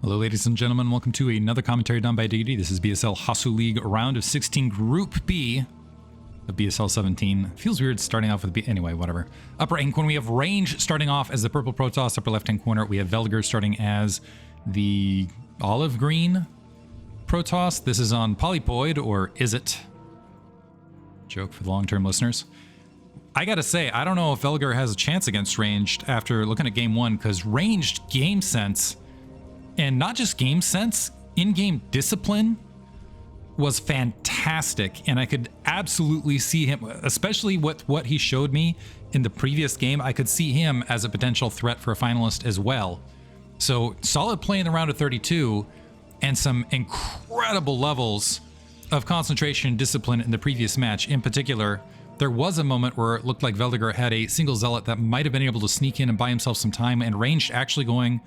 Hello ladies and gentlemen, welcome to another commentary done by Diggity. This is BSL Hasuleague round of 16 Group B of BSL 17. Feels weird starting off with B. Anyway, whatever. Upper right hand corner we have Range starting off as the purple Protoss. Upper left hand corner we have Veliger starting as the olive green Protoss. This is on Polypoid, or is it? Joke for the long-term listeners. I gotta say, I don't know if Veliger has a chance against Ranged after looking at game one, because Ranged game sense, and not just game sense, in-game discipline was fantastic, and I could absolutely see him, especially with what he showed me in the previous game, I could see him as a potential threat for a finalist as well. So solid play in the round of 32, and some incredible levels of concentration and discipline in the previous match. In particular, there was a moment where it looked like Veliger had a single Zealot that might have been able to sneak in and buy himself some time, and Ranged actually going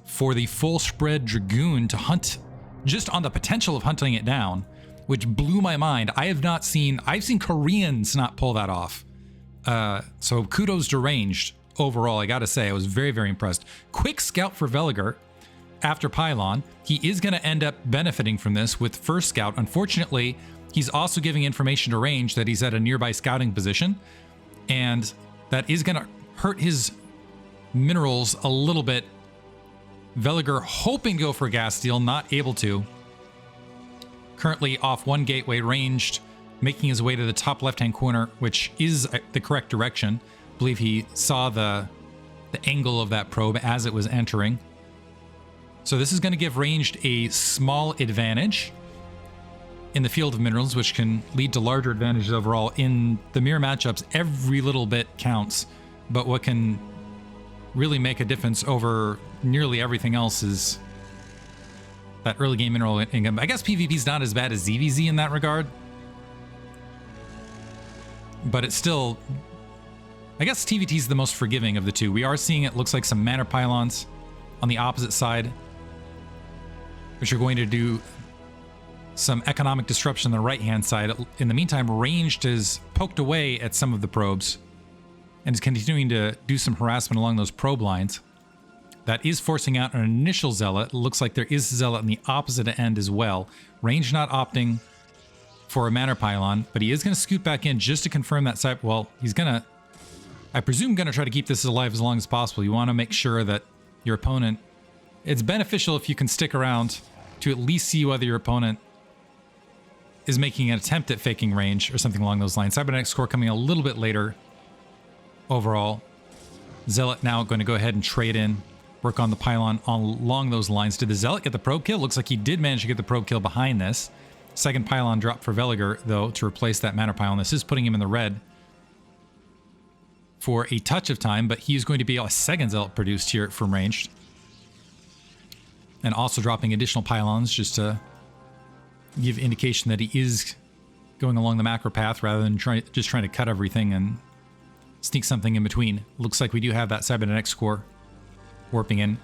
for the full spread Dragoon to hunt, just on the potential of hunting it down, which blew my mind. I've seen Koreans not pull that off. So kudos to Ranged overall, I gotta say. I was very, very impressed. Quick scout for Veliger after Pylon. He is gonna end up benefiting from this with first scout. Unfortunately, he's also giving information to Range that he's at a nearby scouting position, and that is gonna hurt his minerals a little bit. Veliger hoping to go for a gas steal, not able to. Currently off one gateway, Ranged making his way to the top left-hand corner, which is the correct direction. I believe he saw the angle of that probe as it was entering. So this is going to give Ranged a small advantage in the field of minerals, which can lead to larger advantages overall. In the mirror matchups, every little bit counts, but what can really make a difference over nearly everything else is that early game mineral income. I guess PvP is not as bad as ZVZ in that regard, but it's still, I guess TVT is the most forgiving of the two. We are seeing, it looks like, some Manor Pylons on the opposite side, which are going to do some economic disruption on the right-hand side. In the meantime, Ranged has poked away at some of the probes and is continuing to do some harassment along those probe lines. That is forcing out an initial Zealot. It looks like there is a Zealot on the opposite end as well. Range not opting for a Manor Pylon, but he is going to scoot back in just to confirm that side. Well, he's going to, I presume, going to try to keep this alive as long as possible. You want to make sure that your opponent, it's beneficial if you can stick around to at least see whether your opponent is making an attempt at faking Range or something along those lines. Cybernetic score coming a little bit later overall. Zealot now going to go ahead and trade in, work on the Pylon along those lines. Did the Zealot get the probe kill? Looks like he did manage to get the probe kill behind this. Second Pylon drop for Veliger, though, to replace that Manor Pylon. This is putting him in the red for a touch of time, but he's going to be a second Zealot produced here from Ranged. And also dropping additional Pylons just to give indication that he is going along the macro path rather than just trying to cut everything and sneak something in between. Looks like we do have that cybernetic score warping in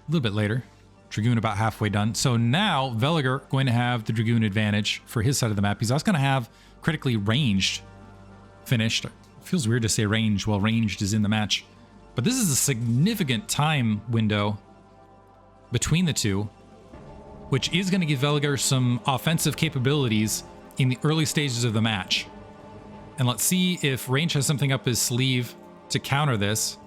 a little bit later. Dragoon about halfway done. So now Veliger going to have the Dragoon advantage for his side of the map. He's also going to have critically Ranged finished. It feels weird to say range while Ranged is in the match, but this is a significant time window between the two, which is going to give Veliger some offensive capabilities in the early stages of the match. And let's see if Range has something up his sleeve to counter this.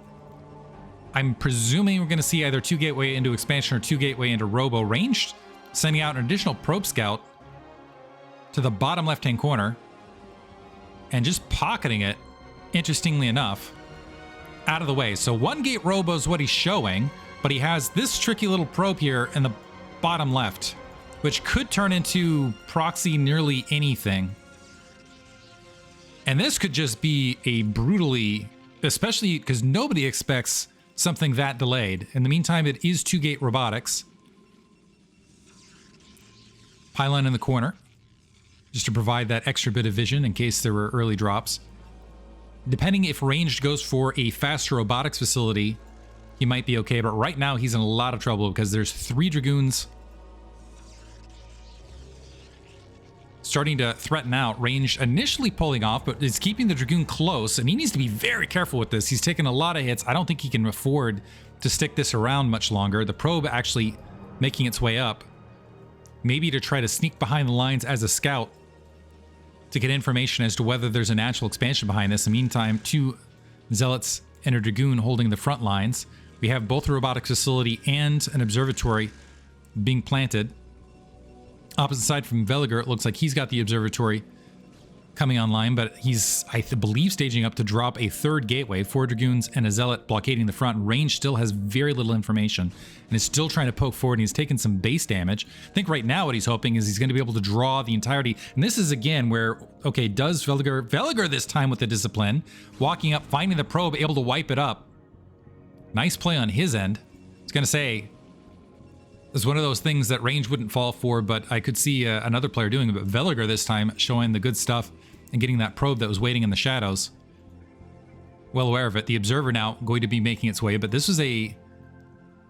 I'm presuming we're going to see either 2 gateway into expansion or 2 gateway into robo. Ranged sending out an additional probe scout to the bottom left-hand corner and just pocketing it, interestingly enough, out of the way. So 1 gate robo is what he's showing, but he has this tricky little probe here in the bottom left, which could turn into proxy nearly anything. And this could just be a brutally, especially because nobody expects something that delayed. In the meantime, it is 2 gate robotics. Pylon in the corner, just to provide that extra bit of vision in case there were early drops. Depending if Ranged goes for a faster robotics facility, he might be okay, but right now he's in a lot of trouble because there's 3 Dragoons starting to threaten out. Ranged initially pulling off, but is keeping the Dragoon close, and he needs to be very careful with this. He's taken a lot of hits. I don't think he can afford to stick this around much longer. The probe actually making its way up, maybe to try to sneak behind the lines as a scout to get information as to whether there's a natural expansion behind this. In the meantime, 2 zealots and a dragoon holding the front lines. We have both a robotics facility and an observatory being planted. Opposite side from Veliger, it looks like he's got the observatory coming online, but he's, I believe, staging up to drop a 3rd gateway. 4 dragoons and a zealot blockading the front. Range still has very little information and is still trying to poke forward, and he's taken some base damage. I think right now what he's hoping is he's going to be able to draw the entirety. And this is again where, okay, does Veliger this time with the discipline, walking up, finding the probe, able to wipe it up. Nice play on his end. I was going to say, it's one of those things that range wouldn't fall for, but I could see another player doing it. But Veliger this time showing the good stuff and getting that probe that was waiting in the shadows. Well aware of it. The observer now going to be making its way, but this was a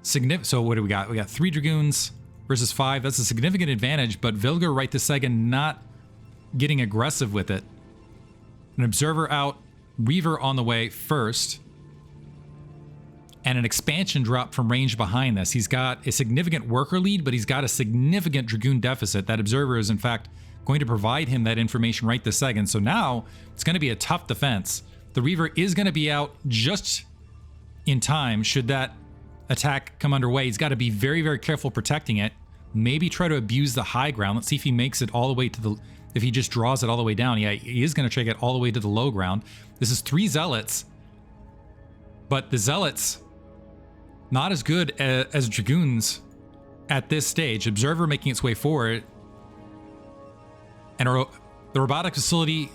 significant... So what do we got? We got 3 dragoons versus 5. That's a significant advantage, but Veliger right this second not getting aggressive with it. An observer out, Reaver on the way first, and an expansion drop from range behind this. He's got a significant worker lead, but he's got a significant dragoon deficit. That observer is in fact going to provide him that information right this second. So now it's going to be a tough defense. The Reaver is going to be out just in time should that attack come underway. He's got to be very, very careful protecting it. Maybe try to abuse the high ground. Let's see if he makes it all the way to the... If he just draws it all the way down. Yeah, he is going to take it all the way to the low ground. This is 3 zealots, but the zealots not as good as dragoons at this stage. Observer making its way forward. And the robotic facility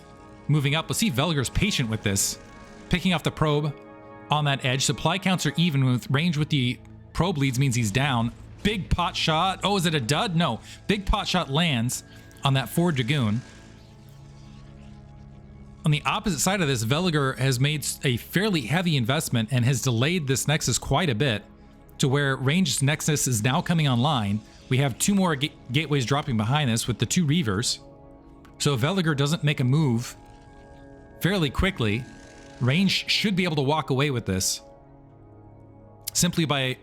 moving up. Let's see if Veliger's patient with this. Picking off the probe on that edge. Supply counts are even with range with the probe leads means he's down. Big pot shot. Oh, is it a dud? No. Big pot shot lands on that 4 dragoon. On the opposite side of this, Veliger has made a fairly heavy investment and has delayed this Nexus quite a bit to where ranged Nexus is now coming online. We have 2 more gateways dropping behind this with the 2 Reavers. So if Veliger doesn't make a move fairly quickly, range should be able to walk away with this. Simply by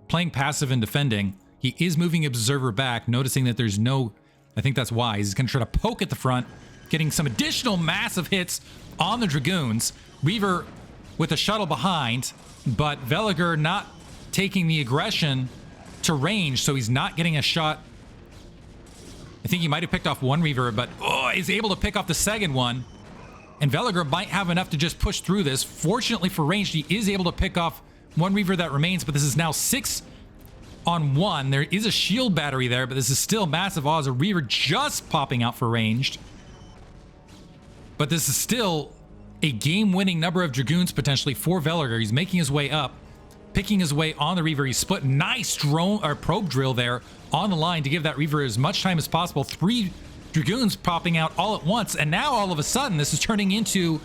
playing passive and defending. He is moving Observer back, noticing that there's no... I think that's wise. He's going to try to poke at the front, getting some additional massive hits on the Dragoons. Reaver with a shuttle behind, but Veliger not taking the aggression to range, so he's not getting a shot. I think he might have picked off 1 Reaver, but he's able to pick off the second one. And Veliger might have enough to just push through this. Fortunately for ranged, he is able to pick off 1 Reaver that remains, but this is now 6 on 1. There is a shield battery there, but this is still massive odds. A Reaver just popping out for ranged. But this is still a game-winning number of Dragoons potentially for Veliger. He's making his way up, picking his way on the Reaver. He split nice drone or probe drill there on the line to give that Reaver as much time as possible. 3 Dragoons popping out all at once, and now all of a sudden this is turning into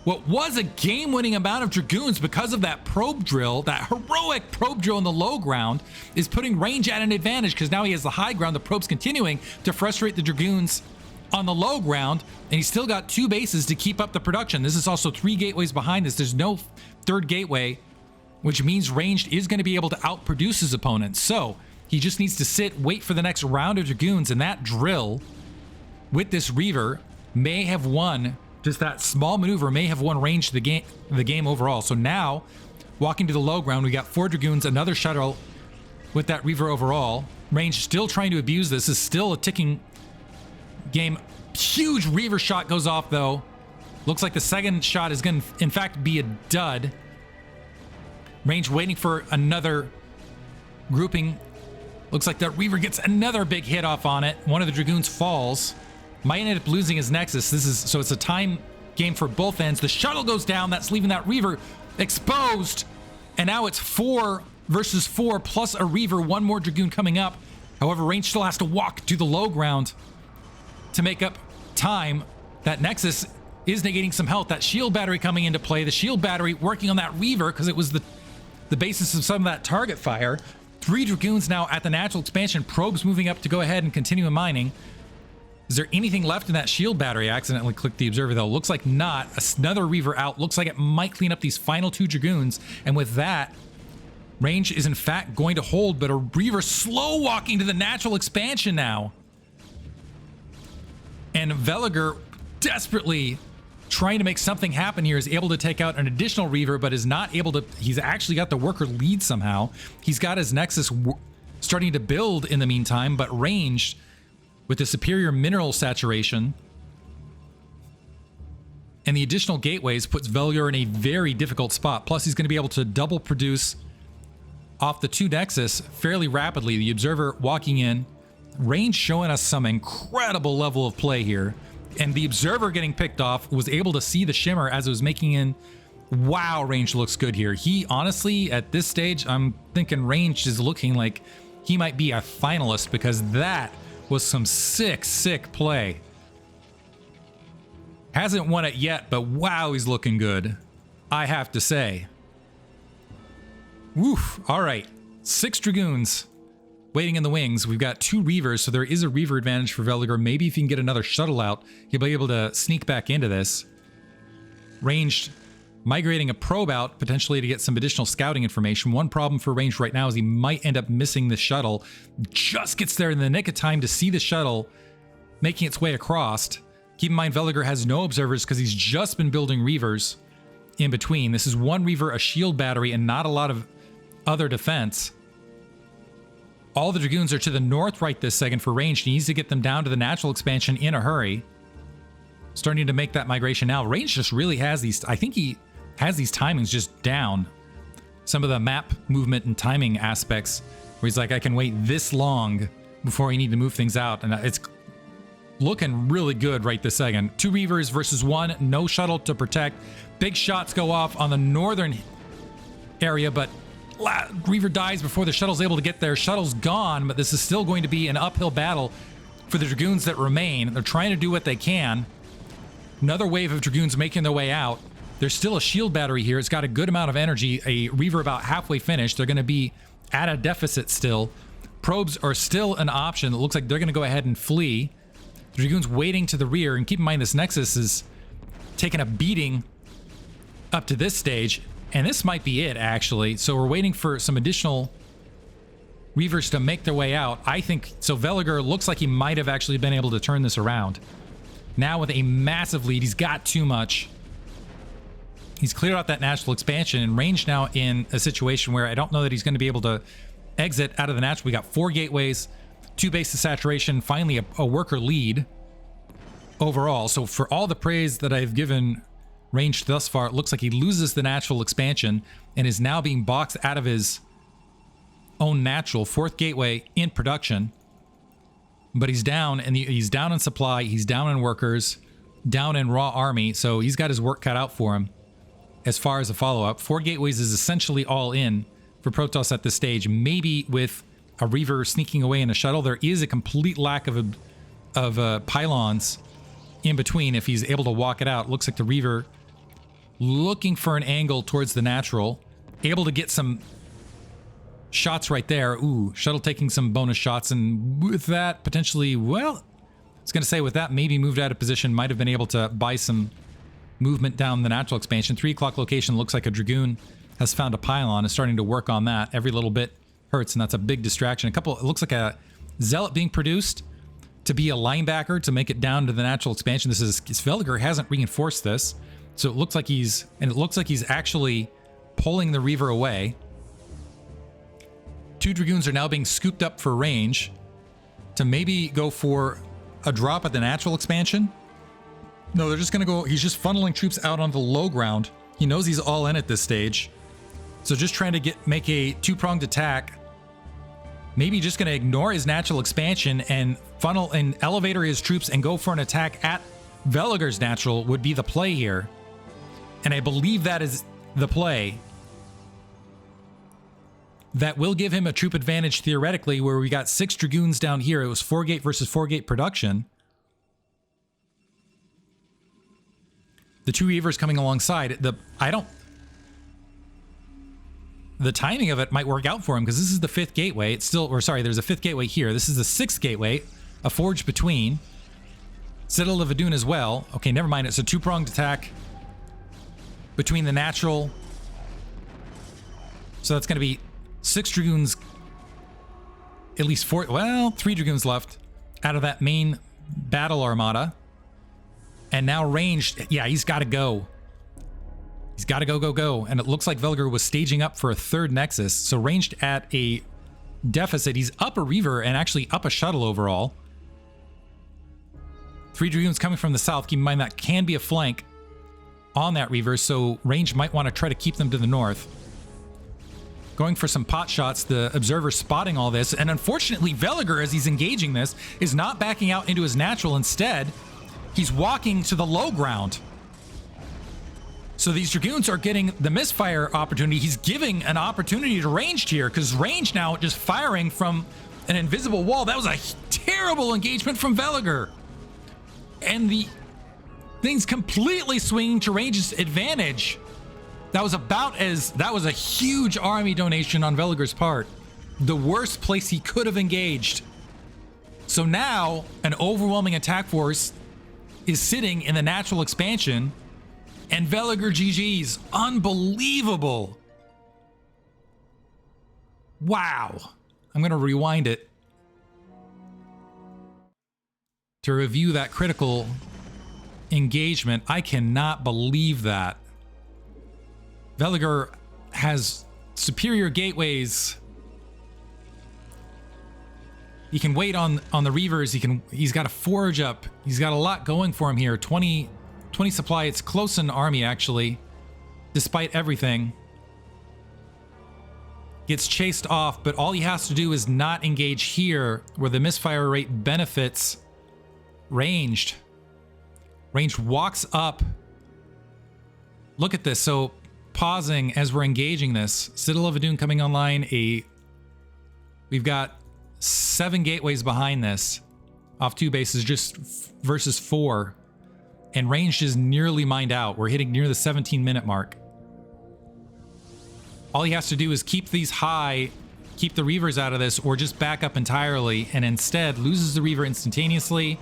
what was a game-winning amount of Dragoons because of that probe drill. That heroic probe drill in the low ground is putting range at an advantage because now he has the high ground. The probe's continuing to frustrate the Dragoons on the low ground, and he's still got 2 bases to keep up the production. This is also 3 gateways behind this. There's no 3rd gateway, which means ranged is going to be able to outproduce his opponent. So he just needs to sit, wait for the next round of Dragoons, and that drill with this Reaver may have won. Just that small maneuver may have won range the game overall. So now, walking to the low ground, we got 4 Dragoons, another shuttle with that Reaver overall. Range still trying to abuse this. This is still a ticking game. Huge Reaver shot goes off though. Looks like the second shot is going to in fact be a dud. Range waiting for another grouping. Looks like that Reaver gets another big hit off on it. One of the Dragoons falls. Might end up losing his Nexus. So it's a time game for both ends. The shuttle goes down. That's leaving that Reaver exposed. And now it's 4 versus 4 plus a Reaver. 1 more Dragoon coming up. However, range still has to walk to the low ground to make up time. That Nexus is negating some health. That shield battery coming into play. The shield battery working on that Reaver because it was the basis of some of that target fire. 3 Dragoons now at the natural expansion. Probes moving up to go ahead and continue mining. Is there anything left in that shield battery? I accidentally clicked the observer though. Looks like not. Another Reaver out. Looks like it might clean up these final 2 Dragoons. And with that, Range is in fact going to hold, but a Reaver slow walking to the natural expansion now. And Veliger, desperately trying to make something happen here, is able to take out an additional Reaver, but is not able to. He's actually got the worker lead somehow. He's got his Nexus starting to build in the meantime, but ranged with the superior mineral saturation and the additional gateways puts Veliger in a very difficult spot. Plus, he's going to be able to double produce off the 2 Nexus fairly rapidly. The Observer walking in, Range showing us some incredible level of play here. And the Observer getting picked off was able to see the shimmer as it was making in. Wow, Range looks good here. He honestly, at this stage, I'm thinking Range is looking like he might be a finalist, because that was some sick, sick play. Hasn't won it yet, but wow, he's looking good, I have to say. Woof. All right. 6 Dragoons waiting in the wings. We've got 2 Reavers, so there is a Reaver advantage for Veliger. Maybe if he can get another shuttle out, he'll be able to sneak back into this. Ranged migrating a probe out, potentially to get some additional scouting information. One problem for Ranged right now is he might end up missing the shuttle. Just gets there in the nick of time to see the shuttle making its way across. Keep in mind, Veliger has no observers because he's just been building Reavers in between. This is 1 Reaver, a shield battery, and not a lot of other defense. All the Dragoons are to the north right this second for Range. He needs to get them down to the natural expansion in a hurry. Starting to make that migration now. Range just really has these, I think he has these timings just down. Some of the map movement and timing aspects where he's like, I can wait this long before I need to move things out. And it's looking really good right this second. 2 Reavers versus 1, no shuttle to protect. Big shots go off on the northern area, but Reaver dies before the shuttle's able to get there. Shuttle's gone, but this is still going to be an uphill battle for the Dragoons that remain. They're trying to do what they can. Another wave of Dragoons making their way out. There's still a shield battery here. It's got a good amount of energy. A Reaver about halfway finished. They're going to be at a deficit still. Probes are still an option. It looks like they're going to go ahead and flee. The Dragoons waiting to the rear, and keep in mind this Nexus is taking a beating up to this stage, and this might be it actually. So we're waiting for some additional Reavers to make their way out. I think so. Veliger looks like he might have actually been able to turn this around. Now with a massive lead, he's got too much. He's cleared out that natural expansion, and Range now in a situation where I don't know that he's going to be able to exit out of the natural. We got 4 gateways, 2 bases of saturation, finally a worker lead overall. So for all the praise that I've given Range thus far, it looks like he loses the natural expansion and is now being boxed out of his own natural. 4th gateway in production, but he's down, and he's down in supply, he's down in workers, down in raw army, so he's got his work cut out for him as far as a follow-up. 4 gateways is essentially all in for Protoss at this stage. Maybe with a Reaver sneaking away in a shuttle. There is a complete lack of pylons in between if he's able to walk it out. Looks like the Reaver looking for an angle towards the natural, able to get some shots right there. Ooh, shuttle taking some bonus shots, and with that potentially, well, I was going to say with that maybe moved out of position, might have been able to buy some movement down the natural expansion. 3 o'clock location, looks like a Dragoon has found a pylon, is starting to work on that. Every little bit hurts, and that's a big distraction. A couple, it looks like a Zealot being produced to be a linebacker to make it down to the natural expansion. This is, Veliger hasn't reinforced this, so it looks like he's actually pulling the Reaver away. 2 Dragoons are now being scooped up for Range to maybe go for a drop at the natural expansion. No, they're just going to go, he's just funneling troops out onto the low ground. He knows he's all in at this stage. So just trying to make a 2-pronged attack. Maybe just going to ignore his natural expansion and funnel and elevator his troops and go for an attack at Veliger's natural would be the play here. And I believe that is the play. That will give him a troop advantage theoretically, where we got 6 Dragoons down here. It was 4 gate versus 4 gate production. The 2 Reavers coming alongside. The timing of it might work out for him because this is the 5th gateway. It's still, or sorry, there's a 5th gateway here. This is the 6th gateway, a forge between. Citadel of Adun as well. Okay, never mind. It's a 2-pronged attack between the natural. So that's going to be 6 Dragoons, at least 4, well, 3 Dragoons left out of that main battle armada. And now ranged, yeah, he's got to go. He's got to go. And it looks like Veliger was staging up for a 3rd Nexus. So ranged at a deficit. He's up a Reaver and actually up a shuttle overall. 3 Dragoons coming from the south. Keep in mind that can be a flank on that Reaver, so range might want to try to keep them to the north. Going for some pot shots, the observer spotting all this, and unfortunately Veliger, as he's engaging this, is not backing out into his natural. Instead, he's walking to the low ground. So these Dragoons are getting the misfire opportunity. He's giving an opportunity to ranged here, because range now just firing from an invisible wall. That was a terrible engagement from Veliger. And the thing's completely swinging to range's advantage. That was a huge army donation on Veliger's part. The worst place he could have engaged. So now an overwhelming attack force is sitting in the natural expansion, and Veliger GG's. Unbelievable. Wow. I'm going to rewind it to review that critical engagement. I cannot believe that. Veliger has superior gateways. He can wait on the Reavers. He's got a forge up. He's got a lot going for him here. 20 supply. It's close in army actually, despite everything. Gets chased off, but all he has to do is not engage here, where the misfire rate benefits ranged. Ranged walks up. Look at this. So pausing as we're engaging this. Citadel of Adun coming online. We've got 7 gateways behind this off 2 bases, just versus 4. And ranged is nearly mined out. We're hitting near the 17-minute mark. All he has to do is keep these high, keep the Reavers out of this, or just back up entirely, and instead loses the Reaver instantaneously,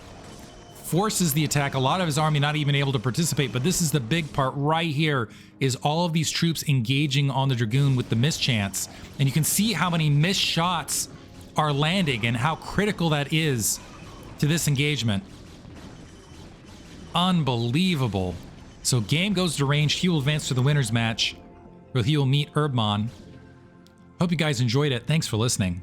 forces the attack. A lot of his army not even able to participate, but this is the big part right here, is all of these troops engaging on the Dragoon with the mischance. And you can see how many missed shots are landing and how critical that is to this engagement. Unbelievable. So game goes to ranged. He will advance to the winners match, where he will meet Urbmon. Hope you guys enjoyed it. Thanks for listening.